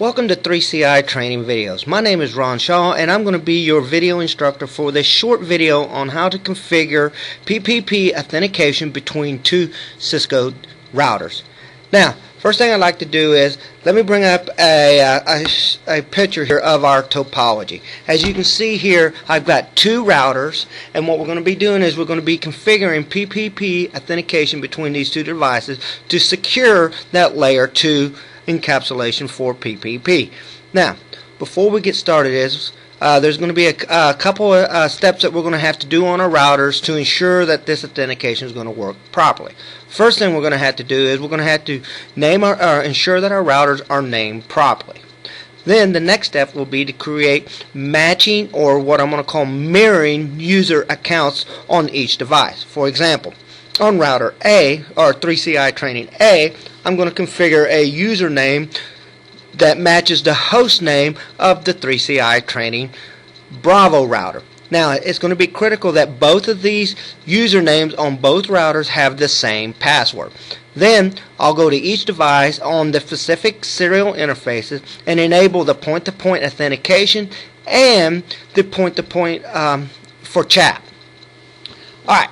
Welcome to 3CI Training Videos. My name is Ron Shaw and I'm going to be your video instructor for this short video on how to configure PPP authentication between two Cisco routers. Now, first thing I'd like to do is let me bring up a picture here of our topology. As you can see here, I've got two routers, and what we're going to be doing is we're going to be configuring PPP authentication between these two devices to secure that layer 2 encapsulation for PPP. Now, before we get started, there's going to be a couple of steps that we're going to have to do on our routers to ensure that this authentication is going to work properly. First thing we're going to have to do is we're going to have to name ensure that our routers are named properly. Then the next step will be to create matching, or what I'm going to call mirroring, user accounts on each device. For example, on router A, or 3CI training A, I'm going to configure a username that matches the host name of the 3CI training Bravo router. Now, it's going to be critical that both of these usernames on both routers have the same password. Then I'll go to each device on the specific serial interfaces and enable the point-to-point authentication and the point-to-point for CHAP. Alright,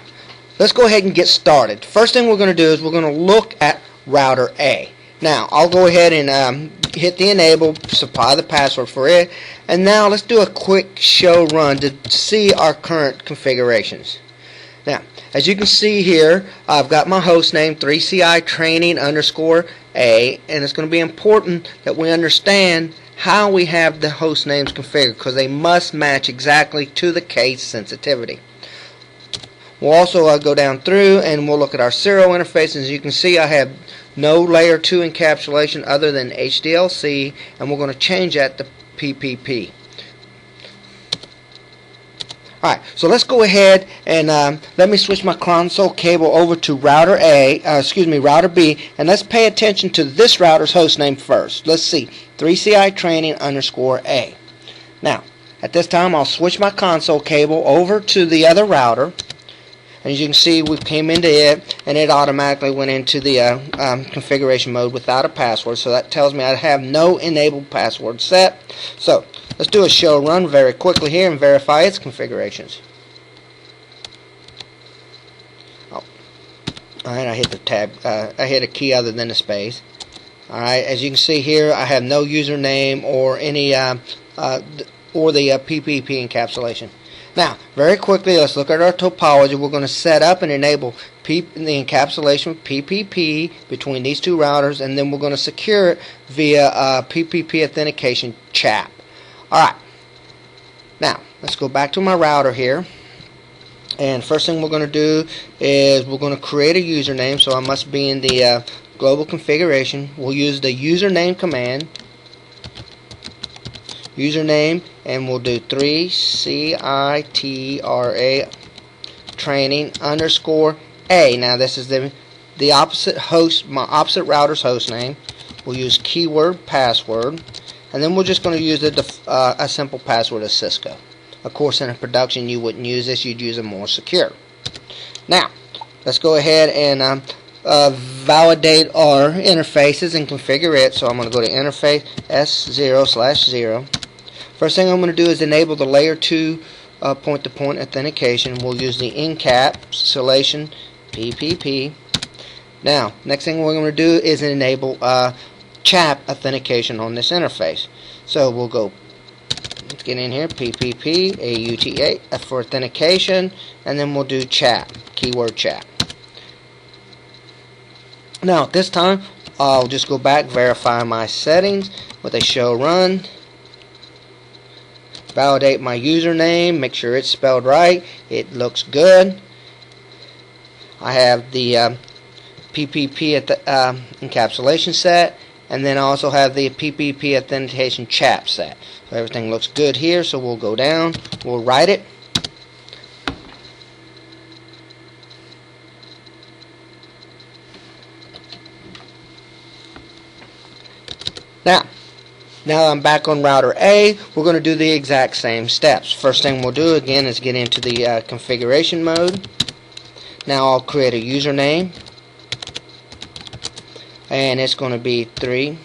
let's go ahead and get started. First thing we're going to do is we're going to look at router A. Now, I'll go ahead and hit the enable, supply the password for it, and now let's do a quick show run to see our current configurations. Now, as you can see here, I've got my host name 3CI training _ A, and it's going to be important that we understand how we have the host names configured, because they must match exactly to the case sensitivity. We'll also go down through and we'll look at our serial interface. As you can see, I have no layer 2 encapsulation other than HDLC, and we're going to change that to PPP. Alright, so let's go ahead and let me switch my console cable over to router router B, and let's pay attention to this router's host name first. Let's see, 3CI training _ A. Now, at this time, I'll switch my console cable over to the other router. As you can see, we came into it, and it automatically went into the configuration mode without a password. So that tells me I have no enabled password set. So let's do a show run very quickly here and verify its configurations. Oh, all right, I hit the tab. I hit a key other than the space. All right, as you can see here, I have no username or any or the PPP encapsulation. Now, very quickly, let's look at our topology. We're going to set up and enable the encapsulation of PPP between these two routers, and then we're going to secure it via PPP authentication CHAP. Alright, now let's go back to my router here, and first thing we're going to do is we're going to create a username, so I must be in the global configuration. We'll use the username command, username, and we'll do 3CI training _ A. Now this is the opposite host, my opposite router's host name. We'll use keyword password, and then we're just going to use a simple password of Cisco. Of course, in a production you wouldn't use this, you'd use a more secure. Now, let's go ahead and validate our interfaces and configure it. So I'm going to go to interface S0/0. First thing I'm going to do is enable the layer 2 point-to-point authentication. We'll use the encapsulation PPP. Now, next thing we're going to do is enable CHAP authentication on this interface. So we'll go, let's get in here, PPP, AUTA for authentication, and then we'll do CHAP, keyword CHAP. Now, at this time, I'll just go back, verify my settings with a show run. Validate my username, make sure it's spelled right, it looks good. I have the PPP encapsulation set, and then I also have the PPP authentication CHAP set. So everything looks good here, so we'll go down, we'll write it. Now I'm back on router A. We're going to do the exact same steps. First thing we'll do again is get into the configuration mode. Now I'll create a username, and it's going to be 3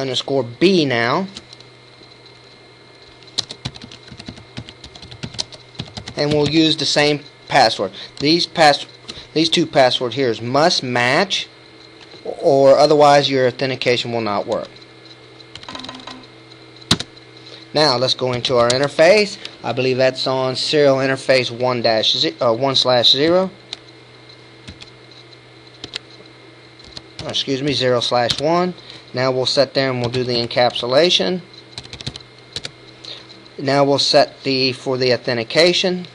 _B now. And we'll use the same password. These two passwords here must match, or otherwise your authentication will not work. Now let's go into our interface. I believe that's on serial interface 1/0. Excuse me, 0/1. Now we'll set there and we'll do the encapsulation. Now we'll set for the authentication.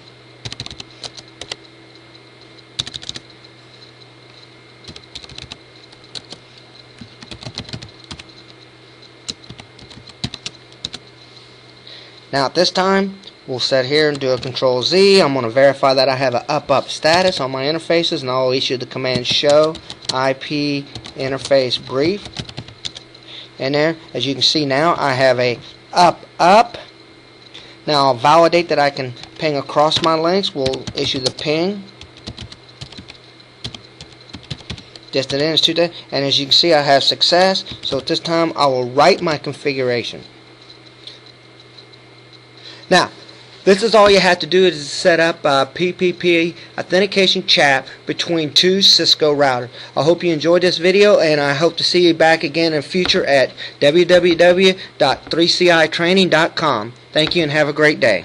Now at this time, we'll set here and do a Control Z. I'm going to verify that I have an up status on my interfaces, and I'll issue the command show IP interface brief. And there, as you can see now, I have a up. Now I'll validate that I can ping across my links. We'll issue the ping. Distance is 2 days, and as you can see, I have success. So at this time, I will write my configuration. Now, this is all you have to do is set up PPP authentication chat between two Cisco routers. I hope you enjoyed this video, and I hope to see you back again in the future at www.3citraining.com. Thank you and have a great day.